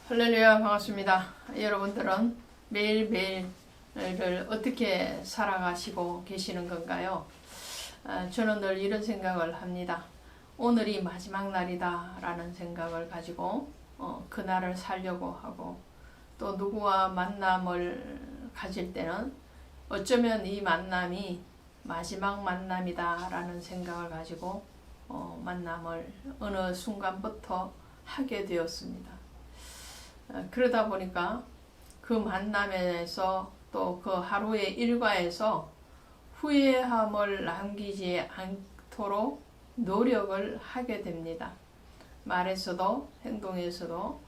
할렐루야, 반갑습니다. 여러분들은 매일매일을 어떻게 살아가시고 계시는 건가요? 저는 늘 이런 생각을 합니다. 오늘이 마지막 날이다 라는 생각을 가지고 그날을 살려고 하고, 또 누구와 만남을 가질 때는 어쩌면 이 만남이 마지막 만남이다 라는 생각을 가지고 만남을 어느 순간부터 하게 되었습니다. 그러다 보니까 그 만남에서 또 그 하루의 일과에서 후회함을 남기지 않도록 노력을 하게 됩니다. 말에서도 행동에서도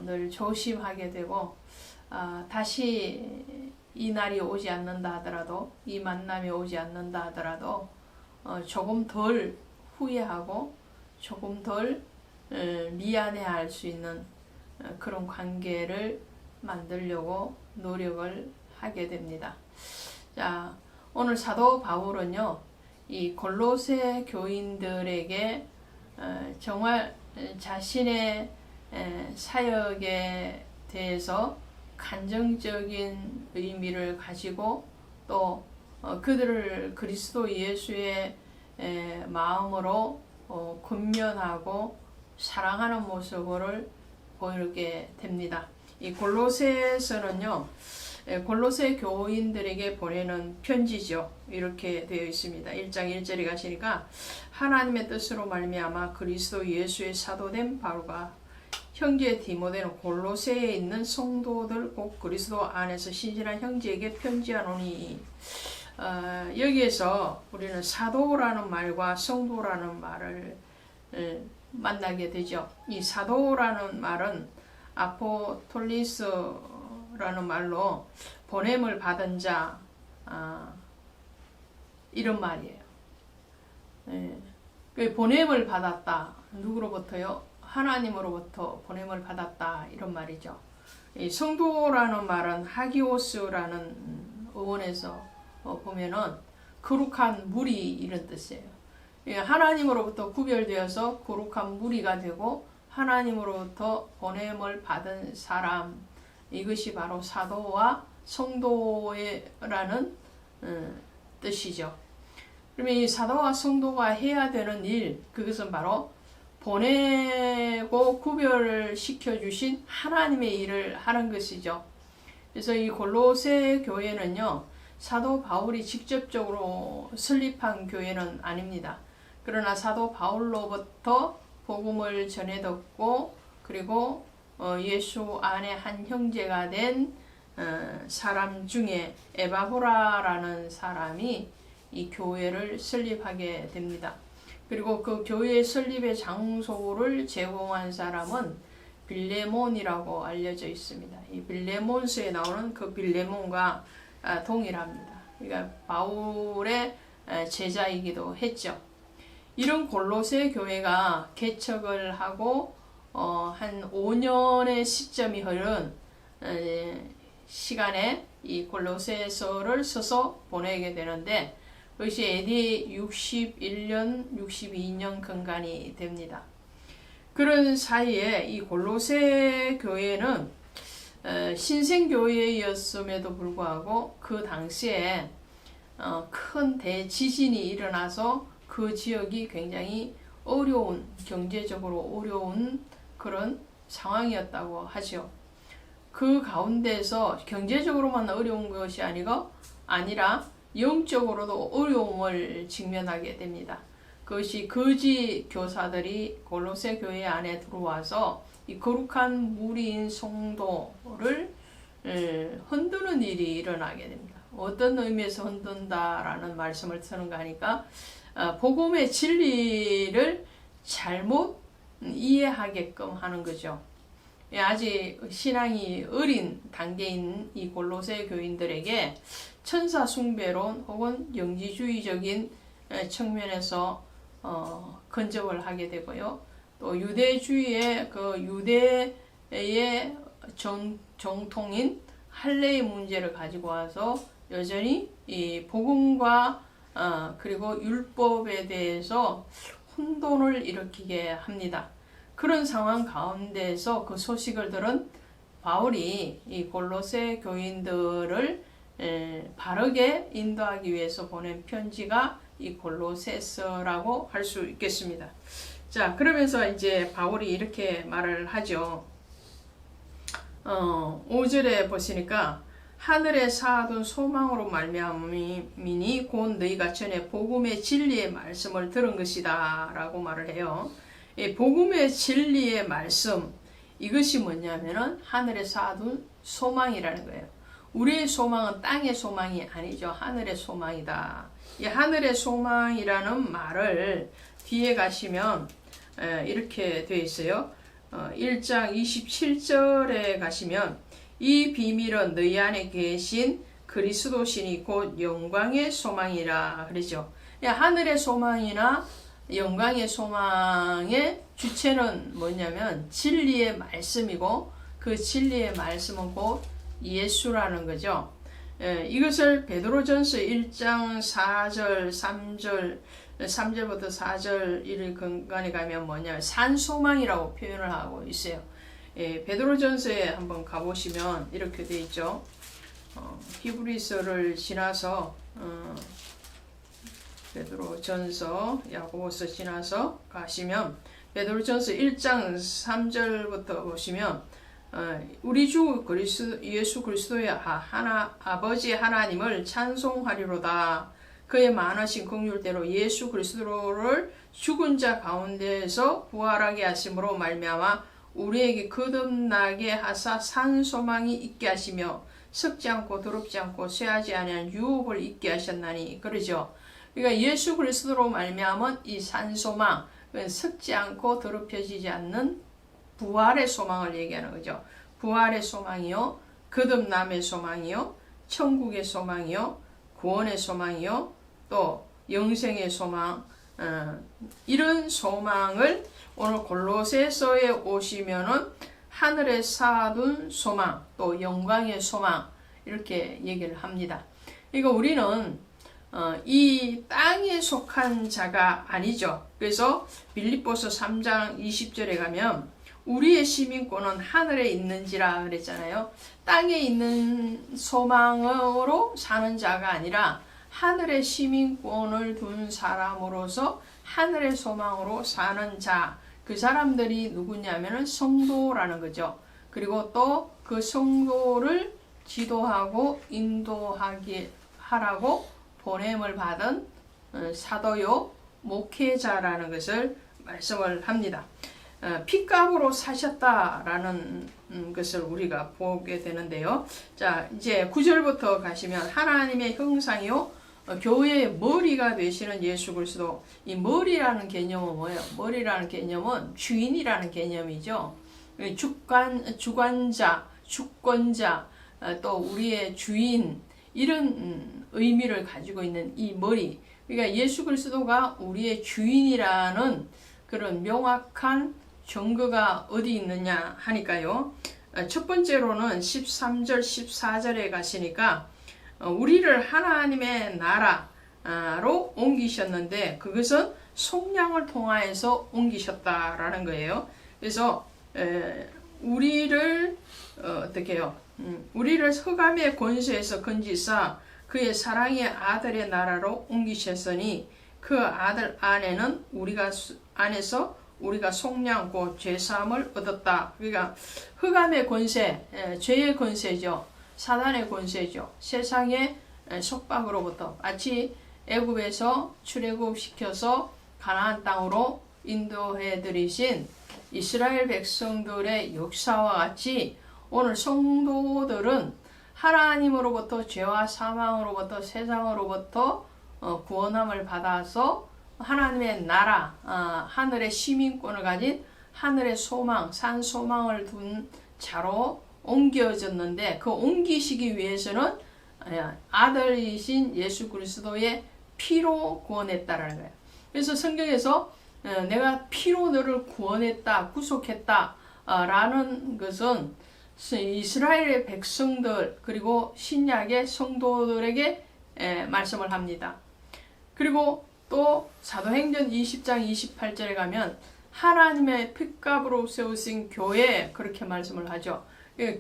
늘 조심하게 되고, 다시 이 날이 오지 않는다 하더라도, 이 만남이 오지 않는다 하더라도 조금 덜 후회하고 조금 덜 미안해할 수 있는 그런 관계를 만들려고 노력을 하게 됩니다. 자, 오늘 사도 바울은요, 이 골로새 교인들에게 정말 자신의 사역에 대해서 간접적인 의미를 가지고, 또 그들을 그리스도 예수의 마음으로 권면하고 사랑하는 모습을 보이게 됩니다. 이 골로새서는요, 골로새 교인들에게 보내는 편지죠. 이렇게 되어 있습니다. 1장 1절에 가시니까, 하나님의 뜻으로 말미암아 그리스도 예수의 사도된 바울과 형제 디모데는 골로새에 있는 성도들 곧 그리스도 안에서 신실한 형제에게 편지하노니. 여기에서 우리는 사도라는 말과 성도라는 말을 만나게 되죠. 이 사도라는 말은 아포톨리스라는 말로 보냄을 받은 자, 이런 말이에요. 보냄을 받았다. 누구로부터요? 하나님으로부터 보냄을 받았다. 이런 말이죠. 이 성도라는 말은 하기오스라는 어원에서 보면은 거룩한 무리, 이런 뜻이에요. 하나님으로부터 구별되어서 거룩한 무리가 되고 하나님으로부터 보냄을 받은 사람, 이것이 바로 사도와 성도라는 뜻이죠. 그러면 이 사도와 성도가 해야 되는 일, 그것은 바로 보내고 구별시켜 주신 하나님의 일을 하는 것이죠. 그래서 이 골로새 교회는요, 사도 바울이 직접적으로 설립한 교회는 아닙니다. 그러나 사도 바울로부터 복음을 전해 듣고, 그리고 예수 안에 한 형제가 된 사람 중에 에바브라라는 사람이 이 교회를 설립하게 됩니다. 그리고 그 교회 설립의 장소를 제공한 사람은 빌레몬이라고 알려져 있습니다. 이 빌레몬서에 나오는 그 빌레몬과 동일합니다. 그러니까 바울의 제자이기도 했죠. 이런 골로새 교회가 개척을 하고 한 5년의 시점이 흐른 시간에 이 골로새서를 써서 보내게 되는데, 그것이 AD 61년, 62년 근간이 됩니다. 그런 사이에 이 골로새 교회는 신생교회였음에도 불구하고 그 당시에 큰 대지진이 일어나서 그 지역이 굉장히 어려운, 경제적으로 어려운 그런 상황이었다고 하죠. 그 가운데서 경제적으로만 어려운 것이 아니라 영적으로도 어려움을 직면하게 됩니다. 그것이 거짓 교사들이 골로새 교회 안에 들어와서 이 거룩한 무리인 성도를 흔드는 일이 일어나게 됩니다. 어떤 의미에서 흔든다라는 말씀을 쓰는가 하니까, 복음의 진리를 잘못 이해하게끔 하는 거죠. 아직 신앙이 어린 단계인 이 골로새 교인들에게 천사 숭배론 혹은 영지주의적인 측면에서 근접을 하게 되고요. 또 유대주의의 그 유대의 정통인 할례의 문제를 가지고 와서 여전히 이 복음과 그리고 율법에 대해서 혼돈을 일으키게 합니다. 그런 상황 가운데에서 그 소식을 들은 바울이 이 골로새 교인들을 바르게 인도하기 위해서 보낸 편지가 이 골로새서라고 할 수 있겠습니다. 자, 그러면서 이제 바울이 이렇게 말을 하죠. 5절에 보시니까 하늘에 쌓아둔 소망으로 말미암이니 곧 너희가 전에 복음의 진리의 말씀을 들은 것이다 라고 말을 해요. 이 복음의 진리의 말씀, 이것이 뭐냐면은 하늘에 쌓아둔 소망이라는 거예요. 우리의 소망은 땅의 소망이 아니죠. 하늘의 소망이다. 이 하늘의 소망이라는 말을 뒤에 가시면 이렇게 되어 있어요. 1장 27절에 가시면 이 비밀은 너희 안에 계신 그리스도시니 곧 영광의 소망이라 그러죠. 하늘의 소망이나 영광의 소망의 주체는 뭐냐면 진리의 말씀이고 그 진리의 말씀은 곧 예수라는 거죠. 이것을 베드로전서 1장 4절 3절부터 4절 이 근간에 가면 뭐냐면 산소망이라고 표현을 하고 있어요. 베드로전서에 한번 가보시면 이렇게 되어 있죠. 히브리서를 지나서 베드로전서, 야고보서 지나서 가시면 베드로전서 1장 3절부터 보시면 우리 주 예수 그리스도의 아버지 하나님을 찬송하리로다. 그의 많으신 긍휼대로 예수 그리스도를 죽은 자 가운데에서 부활하게 하심으로 말미암아 우리에게 거듭나게 하사 산 소망이 있게 하시며 썩지 않고 더럽지 않고 쇠하지 아니한 유업을 있게 하셨나니 그러죠. 그러니까 예수 그리스도로 말미암은 이 산 소망, 썩지 않고 더럽혀지지 않는 부활의 소망을 얘기하는 거죠. 부활의 소망이요, 거듭남의 소망이요, 천국의 소망이요, 구원의 소망이요, 또 영생의 소망, 이런 소망을 오늘 골로새서에 오시면은 하늘에 쌓아둔 소망, 또 영광의 소망 이렇게 얘기를 합니다. 이거 우리는 이 땅에 속한 자가 아니죠. 그래서 빌립보서 3장 20절에 가면 우리의 시민권은 하늘에 있는지라 그랬잖아요. 땅에 있는 소망으로 사는 자가 아니라 하늘의 시민권을 둔 사람으로서 하늘의 소망으로 사는 자, 그 사람들이 누구냐면은 성도라는 거죠. 그리고 또 그 성도를 지도하고 인도하게 하라고 보냄을 받은 사도요 목회자라는 것을 말씀을 합니다. 핏값으로 사셨다라는 것을 우리가 보게 되는데요. 자, 이제 9절부터 가시면 하나님의 형상이요 교회의 머리가 되시는 예수 그리스도. 이 머리라는 개념은 뭐예요? 머리라는 개념은 주인이라는 개념이죠. 주관자, 주권자, 또 우리의 주인, 이런 의미를 가지고 있는 이 머리. 그러니까 예수 그리스도가 우리의 주인이라는 그런 명확한 증거가 어디 있느냐 하니까요. 첫 번째로는 13절, 14절에 가시니까 우리를 하나님의 나라로 옮기셨는데 그것은 속량을 통하여서 옮기셨다라는 거예요. 그래서 우리를 어떻게 해요? 우리를 흑암의 권세에서 건지사 그의 사랑의 아들의 나라로 옮기셨으니 그 아들 안에는 안에서 우리가 속량 곧 죄사함을 얻었다. 그러니까 흑암의 권세, 죄의 권세죠. 사단의 권세죠. 세상의 속박으로부터 마치 애굽에서 출애굽시켜서 가나안 땅으로 인도해 들이신 이스라엘 백성들의 역사와 같이 오늘 성도들은 하나님으로부터 죄와 사망으로부터 세상으로부터 구원함을 받아서 하나님의 나라, 하늘의 시민권을 가진 하늘의 소망, 산 소망을 둔 자로 옮겨졌는데 그 옮기시기 위해서는 아들이신 예수 그리스도의 피로 구원했다라는 거예요. 그래서 성경에서 내가 피로 너를 구원했다, 구속했다 라는 것은 이스라엘의 백성들 그리고 신약의 성도들에게 말씀을 합니다. 그리고 또 사도행전 20장 28절에 가면 하나님의 핏값으로 세우신 교회 그렇게 말씀을 하죠.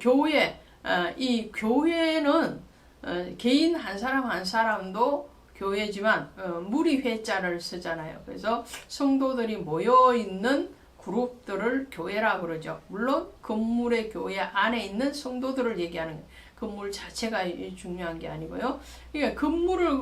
교회, 이 교회는 개인 한 사람 한 사람도 교회지만 무리 회자를 쓰잖아요. 그래서 성도들이 모여 있는 그룹들을 교회라 그러죠. 물론 건물의 교회 안에 있는 성도들을 얘기하는 거예요. 건물 자체가 중요한 게 아니고요. 그러니까 건물을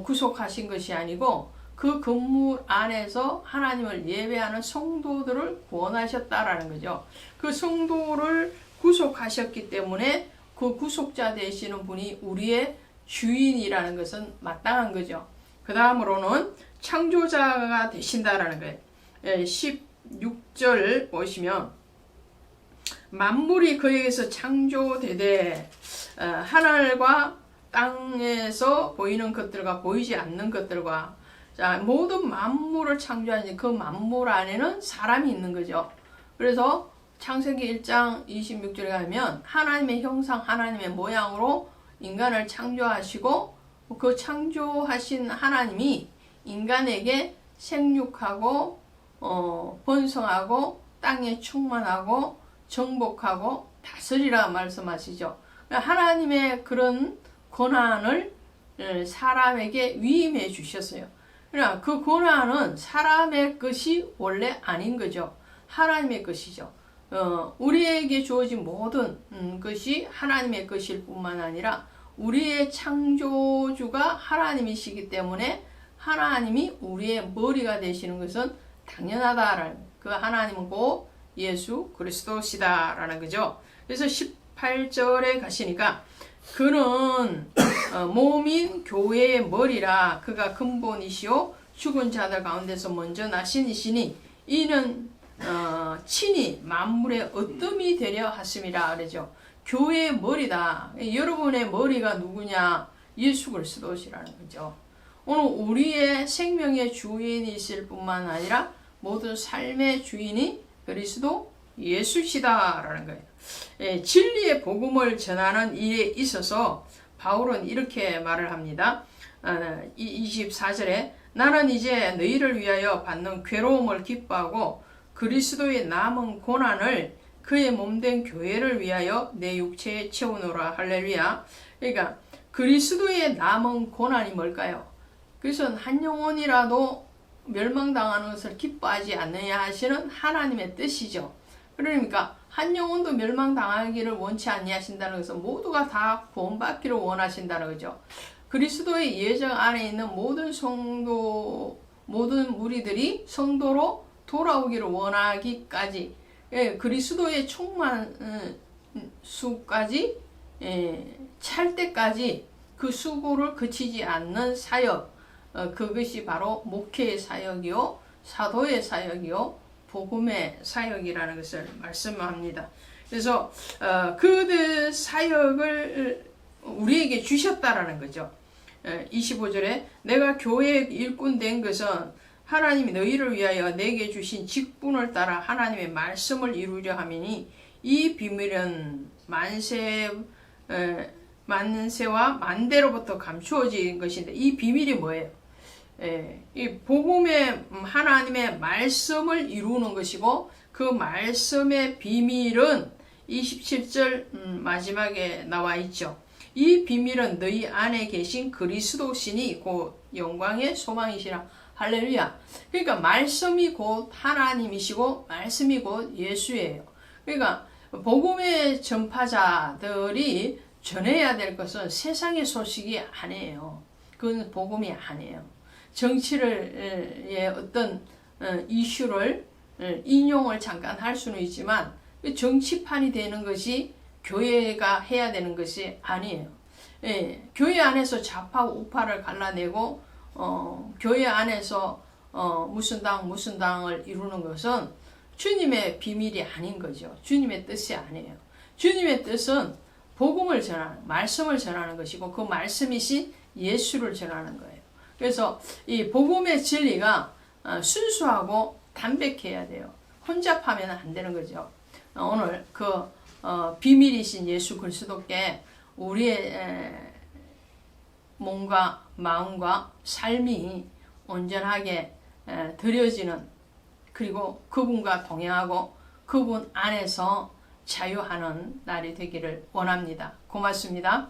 구속하신 것이 아니고 그 건물 안에서 하나님을 예배하는 성도들을 구원하셨다라는 거죠. 그 성도를 구속하셨기 때문에 그 구속자 되시는 분이 우리의 주인이라는 것은 마땅한 거죠. 그 다음으로는 창조자가 되신다라는 거예요. 16절 보시면 만물이 그에게서 창조되되 하늘과 땅에서 보이는 것들과 보이지 않는 것들과 자, 모든 만물을 창조하니 그 만물 안에는 사람이 있는 거죠. 그래서 창세기 1장 26절에 가면 하나님의 형상, 하나님의 모양으로 인간을 창조하시고 그 창조하신 하나님이 인간에게 생육하고 번성하고 땅에 충만하고 정복하고 다스리라 말씀하시죠. 하나님의 그런 권한을 사람에게 위임해 주셨어요. 그러나 그 권한은 사람의 것이 원래 아닌 거죠. 하나님의 것이죠. 우리에게 주어진 모든 것이 하나님의 것일 뿐만 아니라 우리의 창조주가 하나님이시기 때문에 하나님이 우리의 머리가 되시는 것은 당연하다라는 그 하나님은 곧 예수 그리스도시다라는 거죠. 그래서 18절에 가시니까 그는 몸인 교회의 머리라 그가 근본이시오 죽은 자들 가운데서 먼저 나신 이시니 이는 친히 만물의 어뜸이 되려 하심이라 그러죠. 교회의 머리다. 여러분의 머리가 누구냐? 예수 그리스도시라는 거죠. 오늘 우리의 생명의 주인이실 뿐만 아니라 모든 삶의 주인이 그리스도 예수시다라는 거예요. 진리의 복음을 전하는 일에 있어서 바울은 이렇게 말을 합니다. 24절에 나는 이제 너희를 위하여 받는 괴로움을 기뻐하고 그리스도의 남은 고난을 그의 몸된 교회를 위하여 내 육체에 채우노라. 할렐루야. 그러니까 그리스도의 남은 고난이 뭘까요? 그래서 한 영혼이라도 멸망당하는 것을 기뻐하지 않느냐 하시는 하나님의 뜻이죠. 그러니까 한 영혼도 멸망당하기를 원치 아니하신다는 것은 모두가 다 구원받기를 원하신다는 거죠. 그리스도의 예정 안에 있는 모든 성도, 모든 무리들이 성도로 돌아오기를 원하기까지 그리스도의 충만 수까지 찰 때까지 그 수고를 그치지 않는 사역, 그것이 바로 목회의 사역이요 사도의 사역이요 복음의 사역이라는 것을 말씀합니다. 그래서 그들 사역을 우리에게 주셨다라는 거죠. 25절에 내가 교회의 일꾼 된 것은 하나님이 너희를 위하여 내게 주신 직분을 따라 하나님의 말씀을 이루려 함이니 이 비밀은 만세와 만대로부터 감추어진 것인데 이 비밀이 뭐예요? 이 복음의 하나님의 말씀을 이루는 것이고 그 말씀의 비밀은 27절 마지막에 나와 있죠. 이 비밀은 너희 안에 계신 그리스도시니 곧 영광의 소망이시라. 할렐루야. 그러니까 말씀이 곧 하나님이시고 말씀이 곧 예수예요. 그러니까 복음의 전파자들이 전해야 될 것은 세상의 소식이 아니에요. 그건 복음이 아니에요. 정치의 어떤 이슈를 인용을 잠깐 할 수는 있지만 정치판이 되는 것이 교회가 해야 되는 것이 아니에요. 교회 안에서 좌파 우파를 갈라내고 교회 안에서 무슨 당을 이루는 것은 주님의 비밀이 아닌 거죠. 주님의 뜻이 아니에요. 주님의 뜻은 복음을 전하는, 말씀을 전하는 것이고 그 말씀이신 예수를 전하는 거예요. 그래서 이 복음의 진리가 순수하고 담백해야 돼요. 혼잡하면 안 되는 거죠. 오늘 그 비밀이신 예수 그리스도께 우리의 몸과 마음과 삶이 온전하게 드려지는 그리고 그분과 동행하고 그분 안에서 자유하는 날이 되기를 원합니다. 고맙습니다.